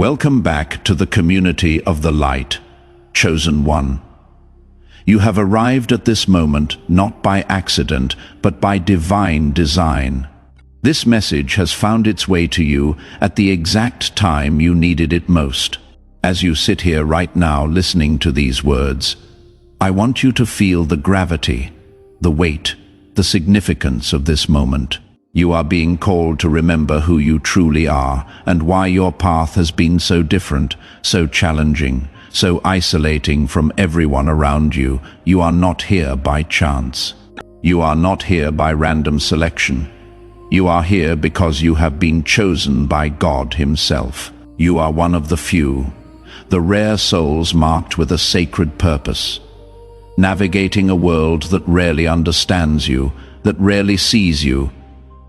Welcome back to the community of the light, chosen one. You have arrived at this moment not by accident, but by divine design. This message has found its way to you at the exact time you needed it most. As you sit here right now listening to these words, I want you to feel the gravity, the weight, the significance of this moment. You are being called to remember who you truly are and why your path has been so different, so challenging, so isolating from everyone around you. You are not here by chance. You are not here by random selection. You are here because you have been chosen by God Himself. You are one of the few, the rare souls marked with a sacred purpose, navigating a world that rarely understands you, that rarely sees you,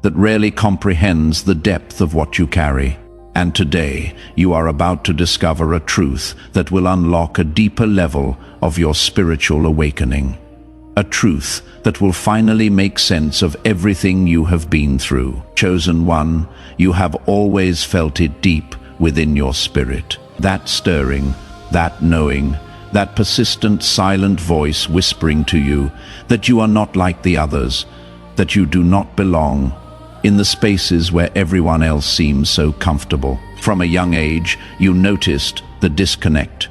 that rarely comprehends the depth of what you carry. And today, you are about to discover a truth that will unlock a deeper level of your spiritual awakening. A truth that will finally make sense of everything you have been through. Chosen one, you have always felt it deep within your spirit. That stirring, that knowing, that persistent silent voice whispering to you that you are not like the others, that you do not belong in the spaces where everyone else seems so comfortable. From a young age, you noticed the disconnect,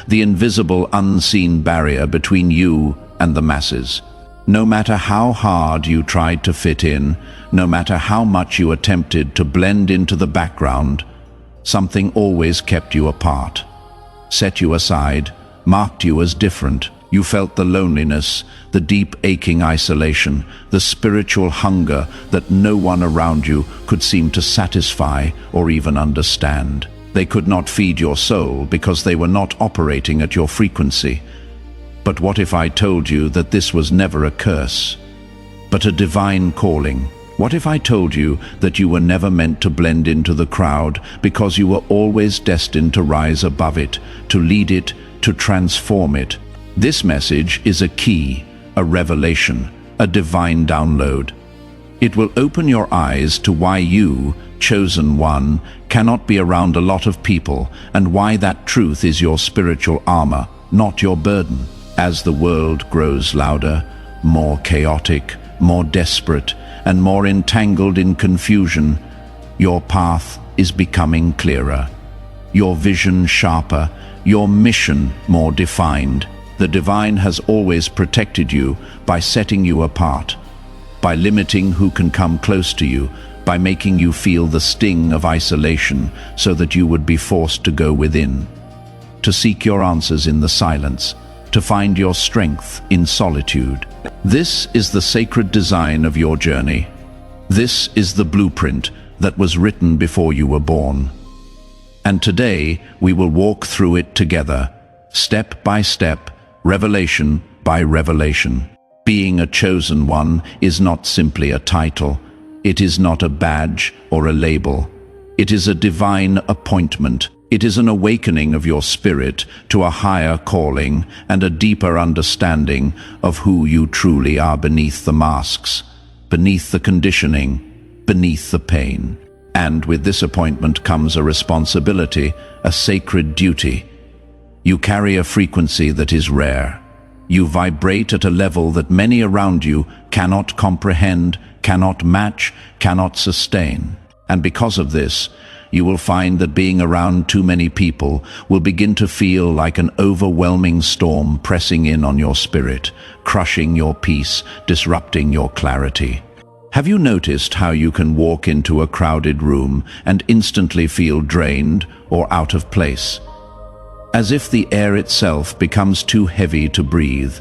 the invisible, unseen barrier between you and the masses. No matter how hard you tried to fit in, no matter how much you attempted to blend into the background, something always kept you apart, set you aside, marked you as different. You felt the loneliness, the deep aching isolation, the spiritual hunger that no one around you could seem to satisfy or even understand. They could not feed your soul because they were not operating at your frequency. But what if I told you that this was never a curse, but a divine calling? What if I told you that you were never meant to blend into the crowd because you were always destined to rise above it, to lead it, to transform it? This message is a key, a revelation, a divine download. It will open your eyes to why you, chosen one, cannot be around a lot of people, and why that truth is your spiritual armor, not your burden. As the world grows louder, more chaotic, more desperate, and more entangled in confusion, your path is becoming clearer, your vision sharper, your mission more defined. The divine has always protected you by setting you apart, by limiting who can come close to you, by making you feel the sting of isolation so that you would be forced to go within, to seek your answers in the silence, to find your strength in solitude. This is the sacred design of your journey. This is the blueprint that was written before you were born. And today we will walk through it together, step by step, revelation by revelation. Being a chosen one is not simply a title. It is not a badge or a label. It is a divine appointment. It is an awakening of your spirit to a higher calling and a deeper understanding of who you truly are beneath the masks, beneath the conditioning, beneath the pain. And with this appointment comes a responsibility, a sacred duty. You carry a frequency that is rare. You vibrate at a level that many around you cannot comprehend, cannot match, cannot sustain. And because of this, you will find that being around too many people will begin to feel like an overwhelming storm pressing in on your spirit, crushing your peace, disrupting your clarity. Have you noticed how you can walk into a crowded room and instantly feel drained or out of place? As if the air itself becomes too heavy to breathe,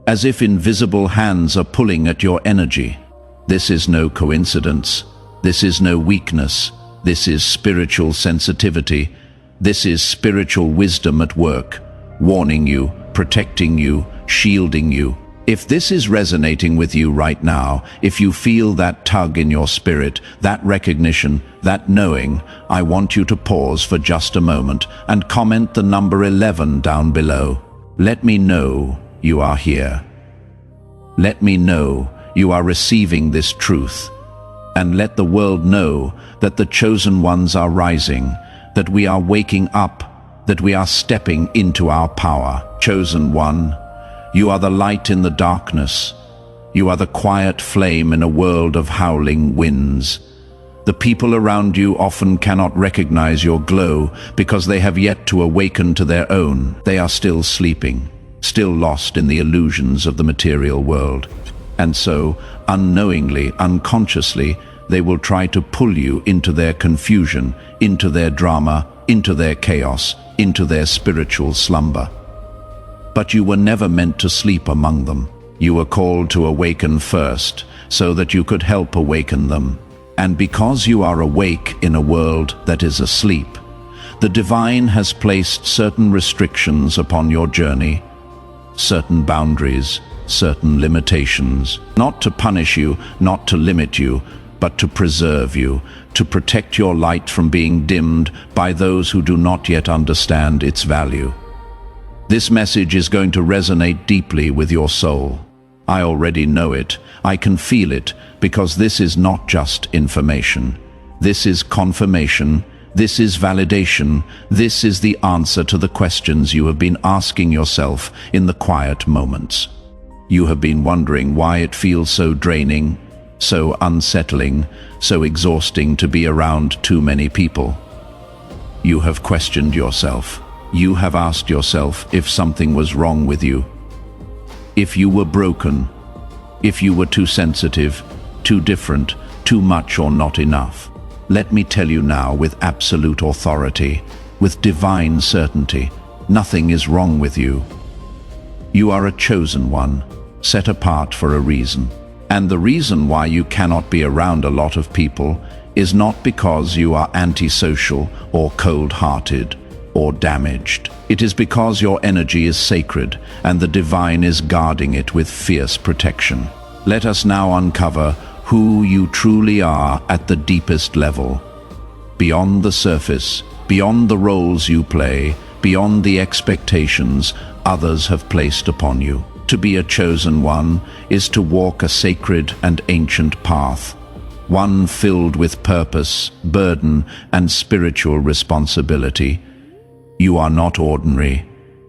as if invisible hands are pulling at your energy. This is no coincidence. This is no weakness. This is spiritual sensitivity. This is spiritual wisdom at work, warning you, protecting you, shielding you. If this is resonating with you right now, if you feel that tug in your spirit, that recognition, that knowing, I want you to pause for just a moment and comment the number 11 down below. Let me know you are here. Let me know you are receiving this truth. And let the world know that the chosen ones are rising, that we are waking up, that we are stepping into our power. Chosen one, you are the light in the darkness. You are the quiet flame in a world of howling winds. The people around you often cannot recognize your glow because they have yet to awaken to their own. They are still sleeping, still lost in the illusions of the material world. And so, unknowingly, unconsciously, they will try to pull you into their confusion, into their drama, into their chaos, into their spiritual slumber. But you were never meant to sleep among them. You were called to awaken first, so that you could help awaken them. And because you are awake in a world that is asleep, the divine has placed certain restrictions upon your journey, certain boundaries, certain limitations, not to punish you, not to limit you, but to preserve you, to protect your light from being dimmed by those who do not yet understand its value. This message is going to resonate deeply with your soul. I already know it. I can feel it, because this is not just information. This is confirmation. This is validation. This is the answer to the questions you have been asking yourself in the quiet moments. You have been wondering why it feels so draining, so unsettling, so exhausting to be around too many people. You have questioned yourself. You have asked yourself if something was wrong with you, if you were broken, if you were too sensitive, too different, too much or not enough. Let me tell you now with absolute authority, with divine certainty, nothing is wrong with you. You are a chosen one, set apart for a reason. And the reason why you cannot be around a lot of people is not because you are antisocial or cold-hearted or damaged. It is because your energy is sacred and the divine is guarding it with fierce protection. Let us now uncover who you truly are at the deepest level. Beyond the surface, beyond the roles you play, beyond the expectations others have placed upon you. To be a chosen one is to walk a sacred and ancient path, one filled with purpose, burden, and spiritual responsibility. You are not ordinary,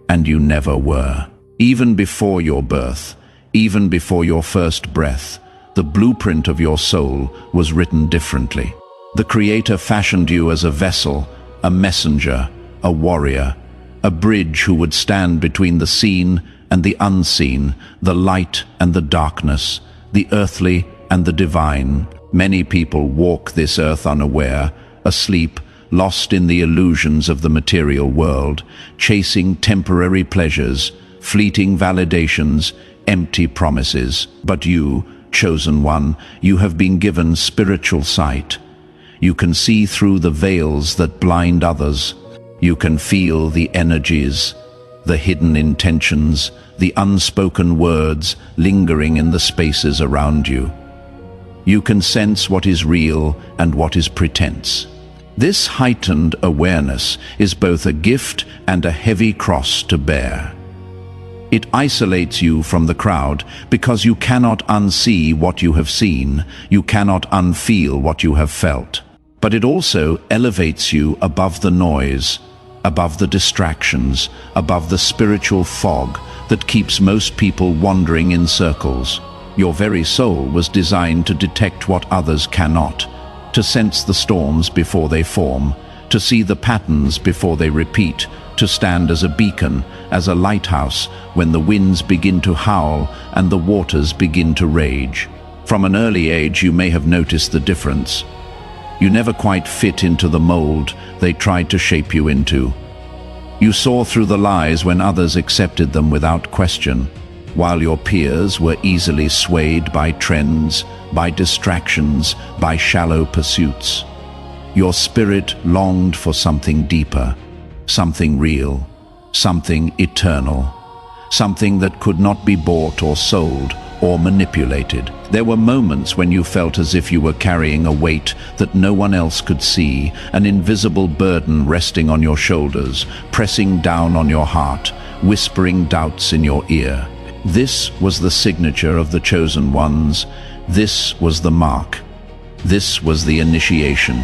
and you never were. Even before your birth, even before your first breath, the blueprint of your soul was written differently. The Creator fashioned you as a vessel, a messenger, a warrior, a bridge who would stand between the seen and the unseen, the light and the darkness, the earthly and the divine. Many people walk this earth unaware, asleep, lost in the illusions of the material world, chasing temporary pleasures, fleeting validations, empty promises. But you, chosen one, you have been given spiritual sight. You can see through the veils that blind others. You can feel the energies, the hidden intentions, the unspoken words lingering in the spaces around you. You can sense what is real and what is pretense. This heightened awareness is both a gift and a heavy cross to bear. It isolates you from the crowd because you cannot unsee what you have seen, you cannot unfeel what you have felt. But it also elevates you above the noise, above the distractions, above the spiritual fog that keeps most people wandering in circles. Your very soul was designed to detect what others cannot, to sense the storms before they form, to see the patterns before they repeat, to stand as a beacon, as a lighthouse, when the winds begin to howl and the waters begin to rage. From an early age you may have noticed the difference. You never quite fit into the mold they tried to shape you into. You saw through the lies when others accepted them without question, while your peers were easily swayed by trends, by distractions, by shallow pursuits. Your spirit longed for something deeper, something real, something eternal, something that could not be bought or sold or manipulated. There were moments when you felt as if you were carrying a weight that no one else could see, an invisible burden resting on your shoulders, pressing down on your heart, whispering doubts in your ear. This was the signature of the chosen ones. This was the mark. This was the initiation.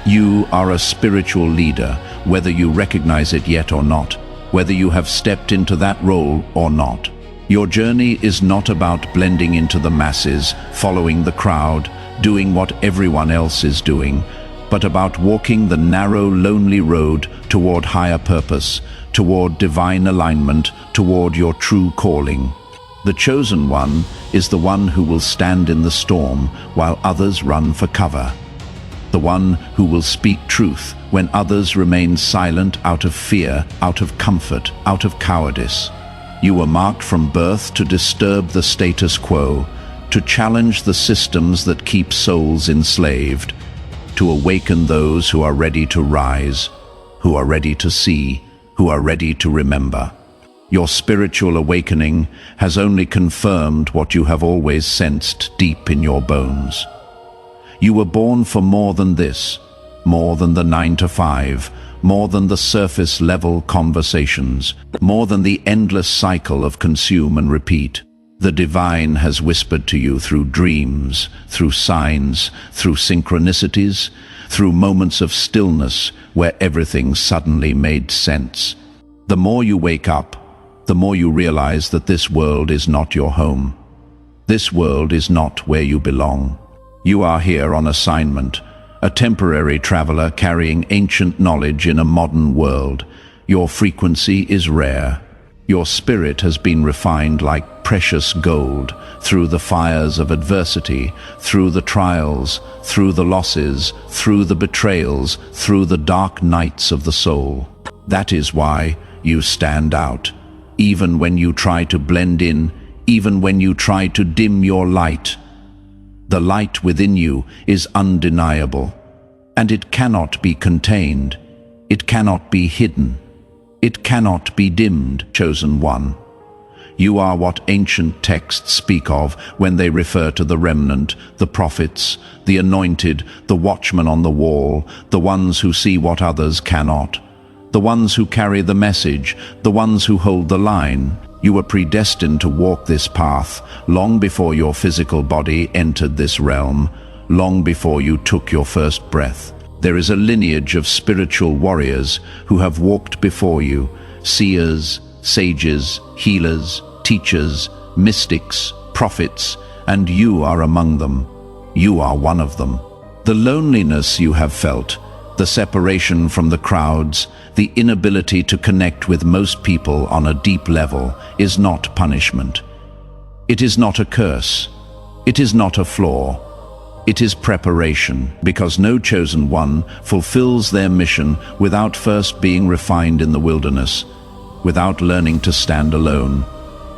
You are a spiritual leader, whether you recognize it yet or not, whether you have stepped into that role or not. Your journey is not about blending into the masses, following the crowd, doing what everyone else is doing, but about walking the narrow, lonely road toward higher purpose, toward divine alignment, toward your true calling. The chosen one is the one who will stand in the storm while others run for cover. The one who will speak truth when others remain silent out of fear, out of comfort, out of cowardice. You were marked from birth to disturb the status quo, to challenge the systems that keep souls enslaved, to awaken those who are ready to rise, who are ready to see, who are ready to remember. Your spiritual awakening has only confirmed what you have always sensed deep in your bones. You were born for more than this, more than the 9 to 5, more than the surface-level conversations, more than the endless cycle of consume and repeat. The divine has whispered to you through dreams, through signs, through synchronicities, through moments of stillness where everything suddenly made sense. The more you wake up, the more you realize that this world is not your home. This world is not where you belong. You are here on assignment, a temporary traveler carrying ancient knowledge in a modern world. Your frequency is rare. Your spirit has been refined like precious gold through the fires of adversity, through the trials, through the losses, through the betrayals, through the dark nights of the soul. That is why you stand out, even when you try to blend in, even when you try to dim your light. The light within you is undeniable, and it cannot be contained. It cannot be hidden. It cannot be dimmed, chosen one. You are what ancient texts speak of when they refer to the remnant, the prophets, the anointed, the watchmen on the wall, the ones who see what others cannot, the ones who carry the message, the ones who hold the line. You were predestined to walk this path long before your physical body entered this realm, long before you took your first breath. There is a lineage of spiritual warriors who have walked before you, seers, sages, healers, teachers, mystics, prophets, and you are among them. You are one of them. The loneliness you have felt, the separation from the crowds, the inability to connect with most people on a deep level is not punishment. It is not a curse. It is not a flaw. It is preparation, because no chosen one fulfills their mission without first being refined in the wilderness, without learning to stand alone,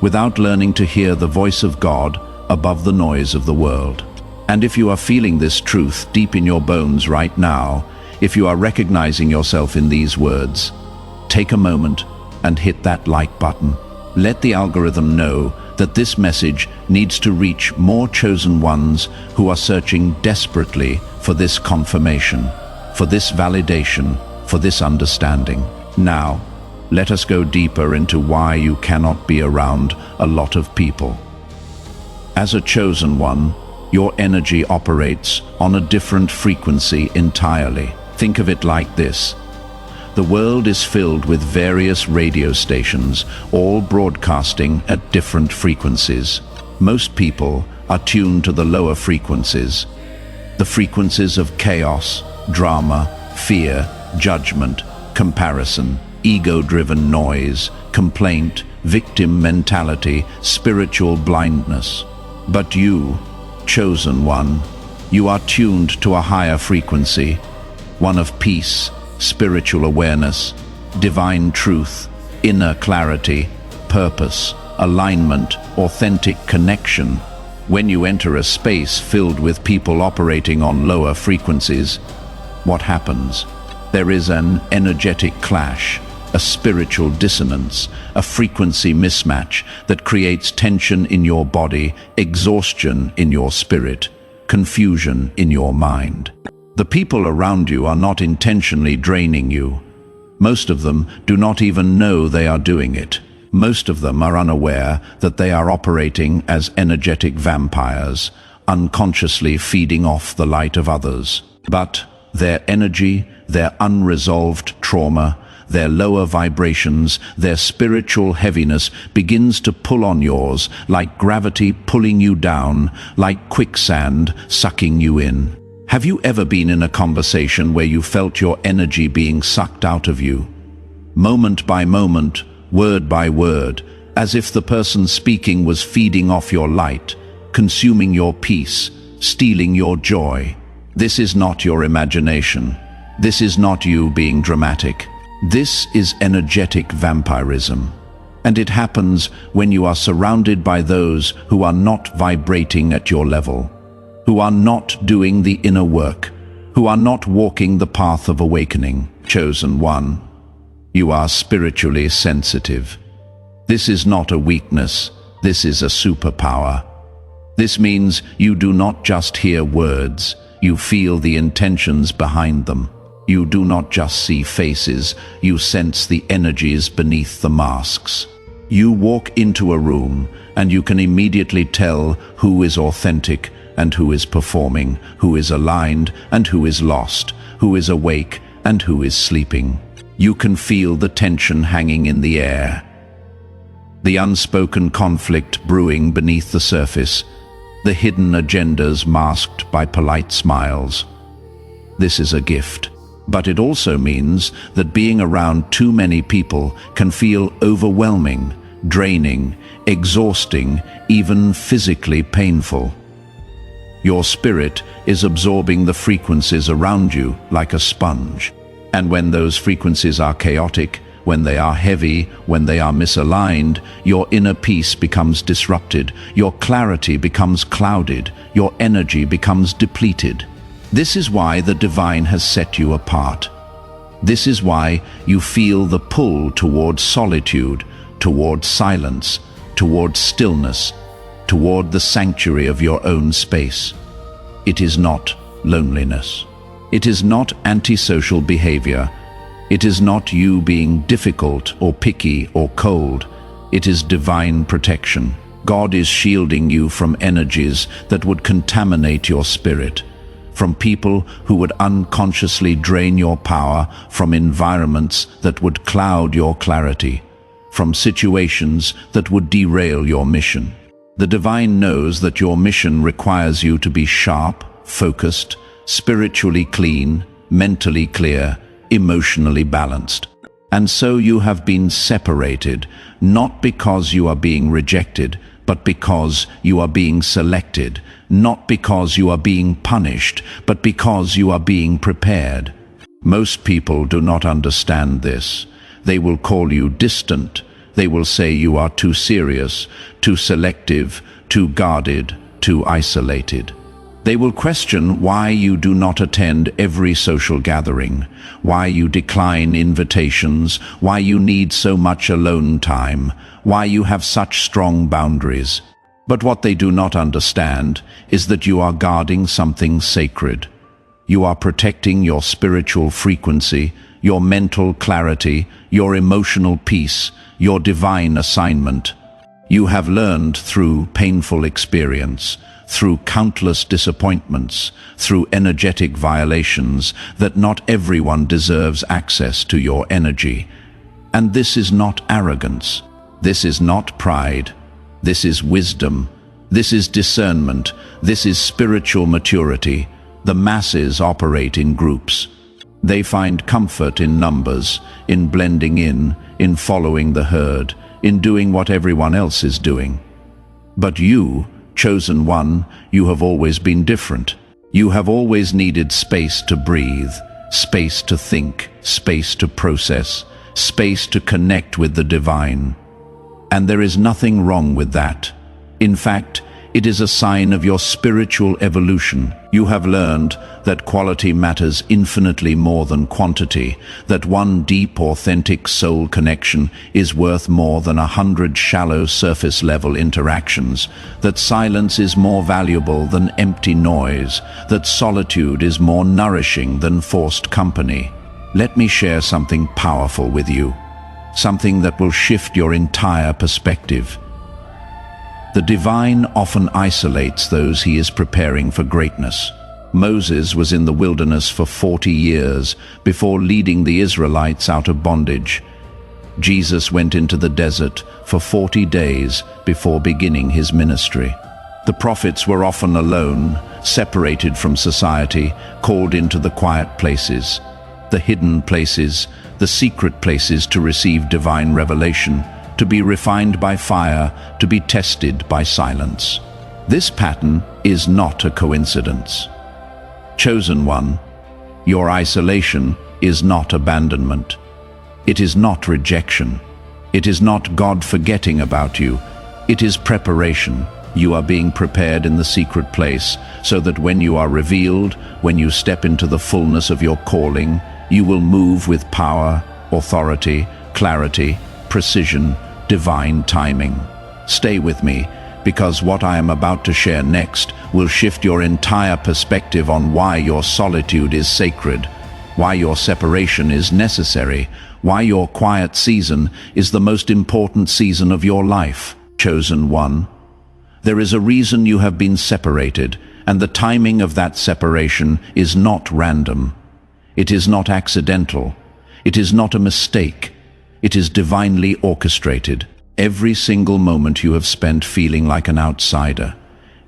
without learning to hear the voice of God above the noise of the world. And if you are feeling this truth deep in your bones right now, if you are recognizing yourself in these words, take a moment and hit that like button. Let the algorithm know that this message needs to reach more chosen ones who are searching desperately for this confirmation, for this validation, for this understanding. Now, let us go deeper into why you cannot be around a lot of people. As a chosen one, your energy operates on a different frequency entirely. Think of it like this. The world is filled with various radio stations, all broadcasting at different frequencies. Most people are tuned to the lower frequencies, the frequencies of chaos, drama, fear, judgment, comparison, ego-driven noise, complaint, victim mentality, spiritual blindness. But you, chosen one, you are tuned to a higher frequency, one of peace, spiritual awareness, divine truth, inner clarity, purpose, alignment, authentic connection. When you enter a space filled with people operating on lower frequencies, what happens? There is an energetic clash, a spiritual dissonance, a frequency mismatch that creates tension in your body, exhaustion in your spirit, confusion in your mind. The people around you are not intentionally draining you. Most of them do not even know they are doing it. Most of them are unaware that they are operating as energetic vampires, unconsciously feeding off the light of others. But their energy, their unresolved trauma, their lower vibrations, their spiritual heaviness begins to pull on yours, like gravity pulling you down, like quicksand sucking you in. Have you ever been in a conversation where you felt your energy being sucked out of you? Moment by moment, word by word, as if the person speaking was feeding off your light, consuming your peace, stealing your joy. This is not your imagination. This is not you being dramatic. This is energetic vampirism. And it happens when you are surrounded by those who are not vibrating at your level, who are not doing the inner work, who are not walking the path of awakening. Chosen one, you are spiritually sensitive. This is not a weakness, this is a superpower. This means you do not just hear words, you feel the intentions behind them. You do not just see faces, you sense the energies beneath the masks. You walk into a room and you can immediately tell who is authentic and who is performing, who is aligned and who is lost, who is awake and who is sleeping. You can feel the tension hanging in the air, the unspoken conflict brewing beneath the surface, the hidden agendas masked by polite smiles. This is a gift. But it also means that being around too many people can feel overwhelming, draining, exhausting, even physically painful. Your spirit is absorbing the frequencies around you like a sponge. And when those frequencies are chaotic, when they are heavy, when they are misaligned, your inner peace becomes disrupted, your clarity becomes clouded, your energy becomes depleted. This is why the divine has set you apart. This is why you feel the pull toward solitude, toward silence, toward stillness, toward the sanctuary of your own space. It is not loneliness. It is not antisocial behavior. It is not you being difficult or picky or cold. It is divine protection. God is shielding you from energies that would contaminate your spirit, from people who would unconsciously drain your power, from environments that would cloud your clarity, from situations that would derail your mission. The divine knows that your mission requires you to be sharp, focused, spiritually clean, mentally clear, emotionally balanced. And so you have been separated, not because you are being rejected, but because you are being selected, not because you are being punished, but because you are being prepared. Most people do not understand this. They will call you distant. They will say you are too serious, too selective, too guarded, too isolated. They will question why you do not attend every social gathering, why you decline invitations, why you need so much alone time, why you have such strong boundaries. But what they do not understand is that you are guarding something sacred. You are protecting your spiritual frequency, your mental clarity, your emotional peace, your divine assignment. You have learned through painful experience, through countless disappointments, through energetic violations, that not everyone deserves access to your energy. And this is not arrogance. This is not pride. This is wisdom. This is discernment. This is spiritual maturity. The masses operate in groups. They find comfort in numbers, in blending in following the herd, in doing what everyone else is doing. But you, chosen one, you have always been different. You have always needed space to breathe, space to think, space to process, space to connect with the divine. And there is nothing wrong with that. In fact, it is a sign of your spiritual evolution. You have learned that quality matters infinitely more than quantity, that one deep, authentic soul connection is worth more than 100 shallow surface-level interactions, that silence is more valuable than empty noise, that solitude is more nourishing than forced company. Let me share something powerful with you, something that will shift your entire perspective. The divine often isolates those he is preparing for greatness. Moses was in the wilderness for 40 years before leading the Israelites out of bondage. Jesus went into the desert for 40 days before beginning his ministry. The prophets were often alone, separated from society, called into the quiet places, the hidden places, the secret places to receive divine revelation, to be refined by fire, to be tested by silence. This pattern is not a coincidence. Chosen one, your isolation is not abandonment. It is not rejection. It is not God forgetting about you. It is preparation. You are being prepared in the secret place so that when you are revealed, when you step into the fullness of your calling, you will move with power, authority, clarity, precision, divine timing. Stay with me, because what I am about to share next will shift your entire perspective on why your solitude is sacred, why your separation is necessary, why your quiet season is the most important season of your life. Chosen one, there is a reason you have been separated, and the timing of that separation is not random. It is not accidental. It is not a mistake. It is divinely orchestrated. Every single moment you have spent feeling like an outsider,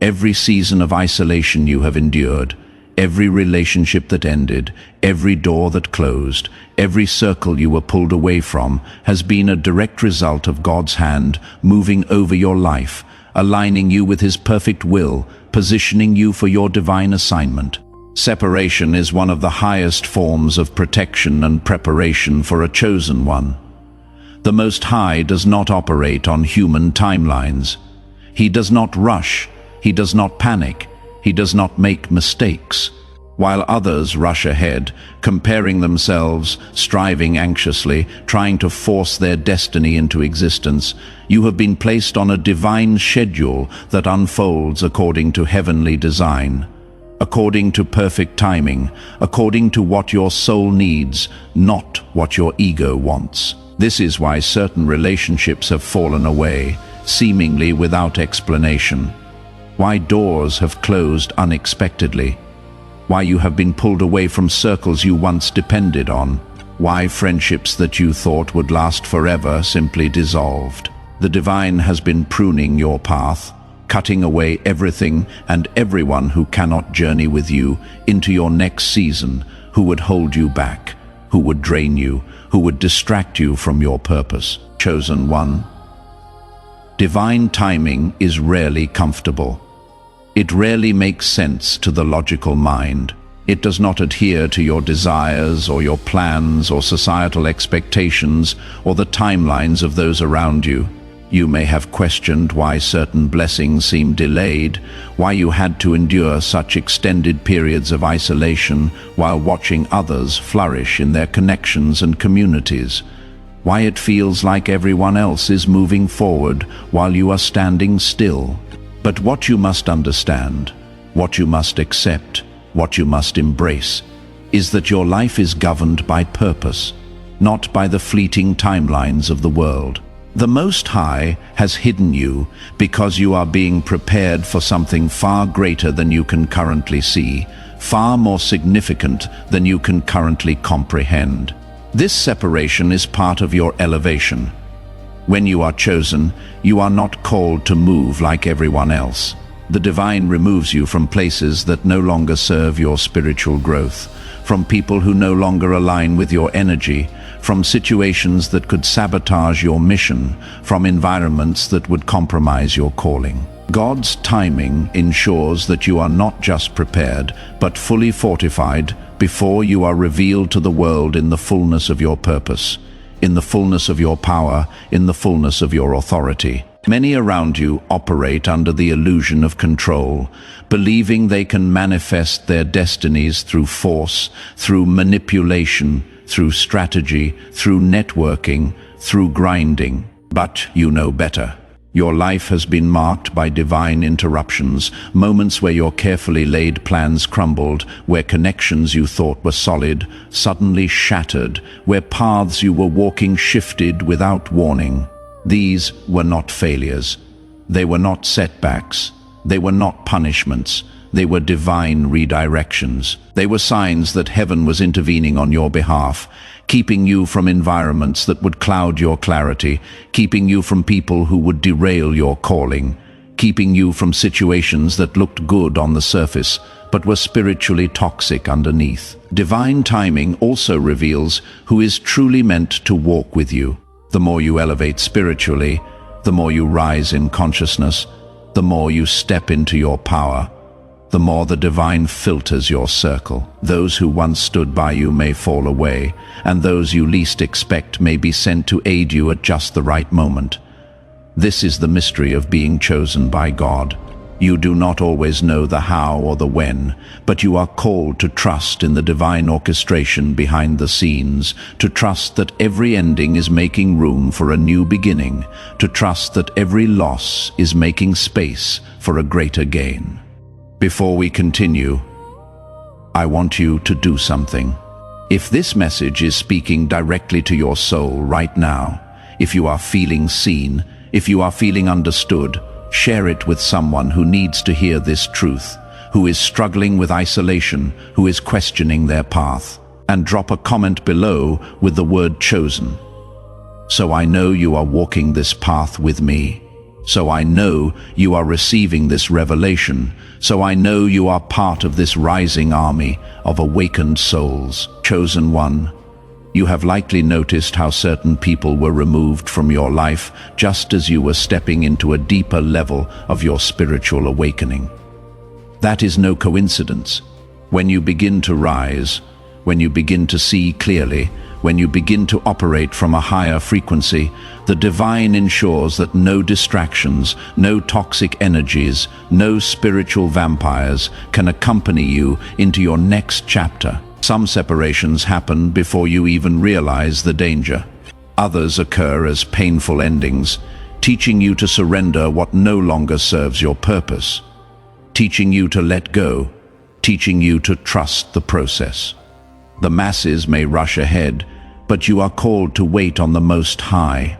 every season of isolation you have endured, every relationship that ended, every door that closed, every circle you were pulled away from has been a direct result of God's hand moving over your life, aligning you with His perfect will, positioning you for your divine assignment. Separation is one of the highest forms of protection and preparation for a chosen one. The Most High does not operate on human timelines. He does not rush. He does not panic. He does not make mistakes. While others rush ahead, comparing themselves, striving anxiously, trying to force their destiny into existence, you have been placed on a divine schedule that unfolds according to heavenly design, according to perfect timing, according to what your soul needs, not what your ego wants. This is why certain relationships have fallen away, seemingly without explanation. Why doors have closed unexpectedly. Why you have been pulled away from circles you once depended on. Why friendships that you thought would last forever simply dissolved. The divine has been pruning your path, cutting away everything and everyone who cannot journey with you into your next season, who would hold you back, who would drain you, who would distract you from your purpose. Chosen one, divine timing is rarely comfortable. It rarely makes sense to the logical mind. It does not adhere to your desires or your plans or societal expectations or the timelines of those around you. You may have questioned why certain blessings seem delayed, why you had to endure such extended periods of isolation while watching others flourish in their connections and communities, why it feels like everyone else is moving forward while you are standing still. But what you must understand, what you must accept, what you must embrace, is that your life is governed by purpose, not by the fleeting timelines of the world. The Most High has hidden you because you are being prepared for something far greater than you can currently see, far more significant than you can currently comprehend. This separation is part of your elevation. When you are chosen, you are not called to move like everyone else. The divine removes you from places that no longer serve your spiritual growth, from people who no longer align with your energy, from situations that could sabotage your mission, from environments that would compromise your calling. God's timing ensures that you are not just prepared, but fully fortified before you are revealed to the world in the fullness of your purpose, in the fullness of your power, in the fullness of your authority. Many around you operate under the illusion of control, believing they can manifest their destinies through force, through manipulation, through strategy, through networking, through grinding. But you know better. Your life has been marked by divine interruptions, moments where your carefully laid plans crumbled, where connections you thought were solid suddenly shattered, where paths you were walking shifted without warning. These were not failures. They were not setbacks. They were not punishments. they were divine redirections. They were signs that heaven was intervening on your behalf, keeping you from environments that would cloud your clarity, keeping you from people who would derail your calling, keeping you from situations that looked good on the surface, but were spiritually toxic underneath. Divine timing also reveals who is truly meant to walk with you. The more you elevate spiritually, the more you rise in consciousness, the more you step into your power, the more the divine filters your circle. Those who once stood by you may fall away, and those you least expect may be sent to aid you at just the right moment. This is the mystery of being chosen by God. You do not always know the how or the when, but you are called to trust in the divine orchestration behind the scenes, to trust that every ending is making room for a new beginning, to trust that every loss is making space for a greater gain. Before we continue, I want you to do something. If this message is speaking directly to your soul right now, if you are feeling seen, if you are feeling understood, share it with someone who needs to hear this truth, who is struggling with isolation, who is questioning their path. And drop a comment below with the word chosen. So I know you are walking this path with me. So I know you are receiving this revelation. So I know you are part of this rising army of awakened souls. Chosen one, you have likely noticed how certain people were removed from your life just as you were stepping into a deeper level of your spiritual awakening. That is no coincidence. When you begin to rise, when you begin to see clearly, when you begin to operate from a higher frequency, the divine ensures that no distractions, no toxic energies, no spiritual vampires can accompany you into your next chapter. Some separations happen before you even realize the danger. Others occur as painful endings, teaching you to surrender what no longer serves your purpose, teaching you to let go, teaching you to trust the process. The masses may rush ahead, but you are called to wait on the Most High,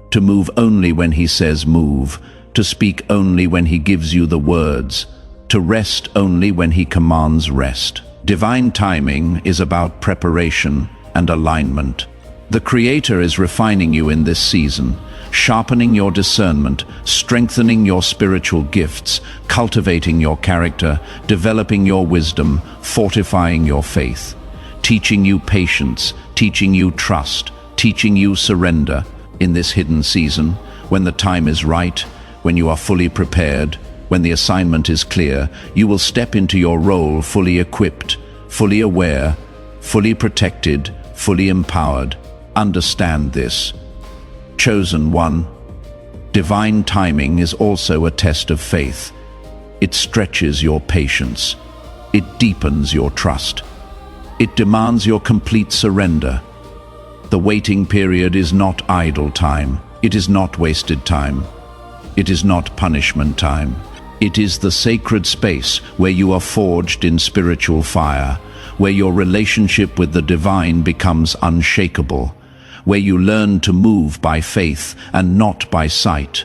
to move only when He says move, to speak only when He gives you the words, to rest only when He commands rest. Divine timing is about preparation and alignment. The Creator is refining you in this season, sharpening your discernment, strengthening your spiritual gifts, cultivating your character, developing your wisdom, fortifying your faith, teaching you patience, teaching you trust, teaching you surrender. In this hidden season, when the time is right, when you are fully prepared, when the assignment is clear, you will step into your role fully equipped, fully aware, fully protected, fully empowered. Understand this. Chosen one, divine timing is also a test of faith. It stretches your patience. It deepens your trust. It demands your complete surrender. The waiting period is not idle time. It is not wasted time. It is not punishment time. It is the sacred space where you are forged in spiritual fire, where your relationship with the divine becomes unshakable, where you learn to move by faith and not by sight,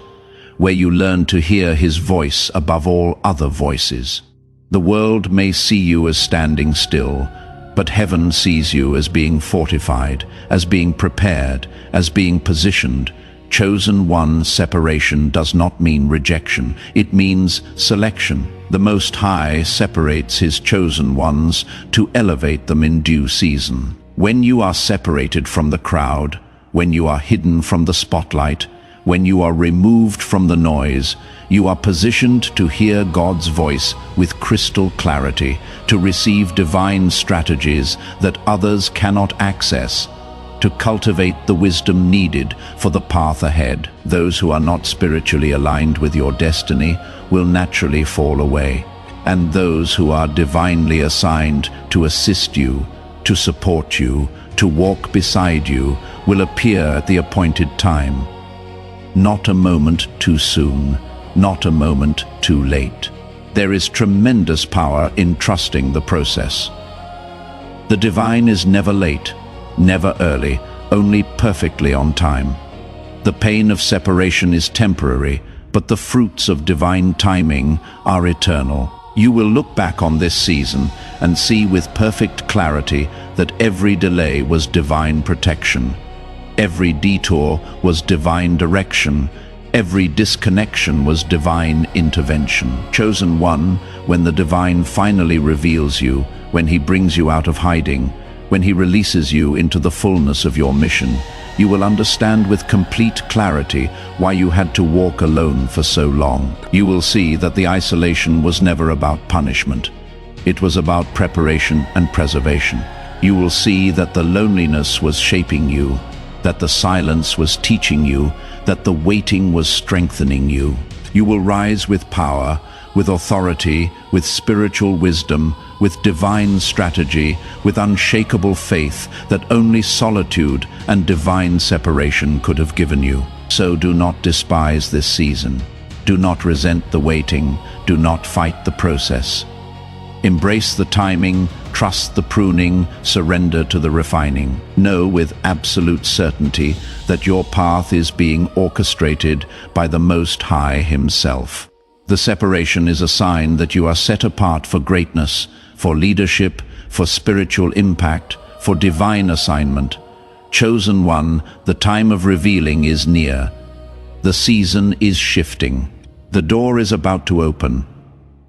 where you learn to hear His voice above all other voices. The world may see you as standing still, but heaven sees you as being fortified, as being prepared, as being positioned. Chosen one separation does not mean rejection. It means selection. The Most High separates His chosen ones to elevate them in due season. When you are separated from the crowd, when you are hidden from the spotlight, when you are removed from the noise, you are positioned to hear God's voice with crystal clarity, to receive divine strategies that others cannot access, to cultivate the wisdom needed for the path ahead. Those who are not spiritually aligned with your destiny will naturally fall away, and those who are divinely assigned to assist you, to support you, to walk beside you, will appear at the appointed time. Not a moment too soon, not a moment too late. There is tremendous power in trusting the process. The divine is never late, never early, only perfectly on time. The pain of separation is temporary, but the fruits of divine timing are eternal. You will look back on this season and see with perfect clarity that every delay was divine protection. Every detour was divine direction. Every disconnection was divine intervention. Chosen one, when the divine finally reveals you, when he brings you out of hiding, when he releases you into the fullness of your mission, you will understand with complete clarity why you had to walk alone for so long. You will see that the isolation was never about punishment. It was about preparation and preservation. You will see that the loneliness was shaping you, that the silence was teaching you, that the waiting was strengthening you. You will rise with power, with authority, with spiritual wisdom, with divine strategy, with unshakable faith that only solitude and divine separation could have given you. So do not despise this season. Do not resent the waiting. Do not fight the process. Embrace the timing, trust the pruning, surrender to the refining. Know with absolute certainty that your path is being orchestrated by the Most High Himself. The separation is a sign that you are set apart for greatness, for leadership, for spiritual impact, for divine assignment. Chosen one, the time of revealing is near. The season is shifting. The door is about to open,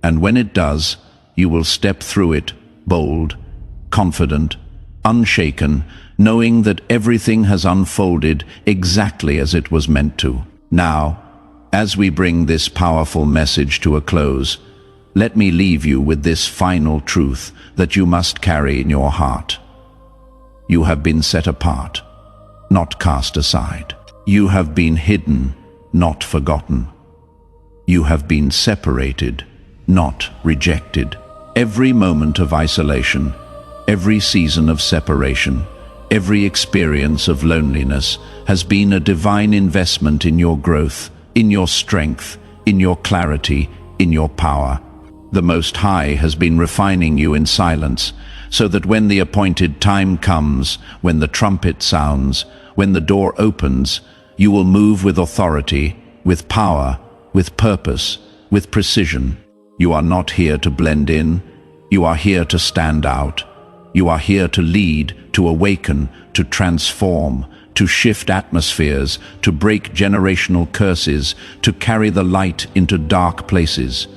and when it does, you will step through it, bold, confident, unshaken, knowing that everything has unfolded exactly as it was meant to. Now, as we bring this powerful message to a close, let me leave you with this final truth that you must carry in your heart. You have been set apart, not cast aside. You have been hidden, not forgotten. You have been separated, not rejected. Every moment of isolation, every season of separation, every experience of loneliness has been a divine investment in your growth, in your strength, in your clarity, in your power. The Most High has been refining you in silence, so that when the appointed time comes, when the trumpet sounds, when the door opens, you will move with authority, with power, with purpose, with precision. You are not here to blend in. You are here to stand out. You are here to lead, to awaken, to transform, to shift atmospheres, to break generational curses, to carry the light into dark places.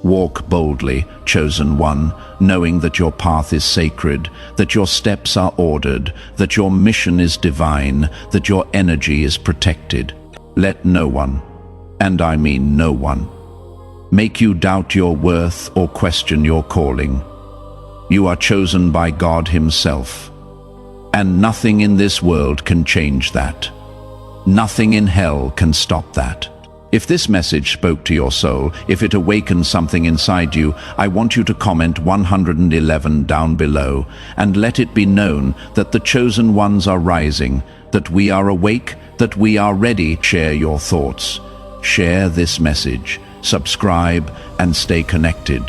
Walk boldly, chosen one, knowing that your path is sacred, that your steps are ordered, that your mission is divine, that your energy is protected. Let no one, and I mean no one, make you doubt your worth or question your calling. You are chosen by God Himself, and nothing in this world can change that. Nothing in hell can stop that. If this message spoke to your soul, if it awakened something inside you, I want you to comment 111 down below, and let it be known that the chosen ones are rising, that we are awake, that we are ready. Share your thoughts. Share this message. Subscribe and stay connected,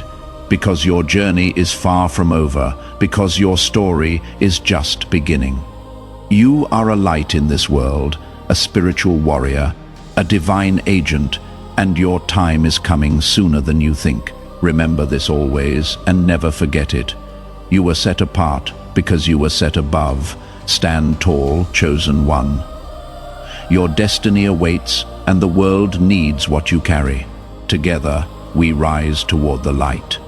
because your journey is far from over, because your story is just beginning. You are a light in this world, a spiritual warrior, a divine agent, and your time is coming sooner than you think. Remember this always and never forget it. You were set apart because you were set above. Stand tall, chosen one. Your destiny awaits, and the world needs what you carry. Together, we rise toward the light.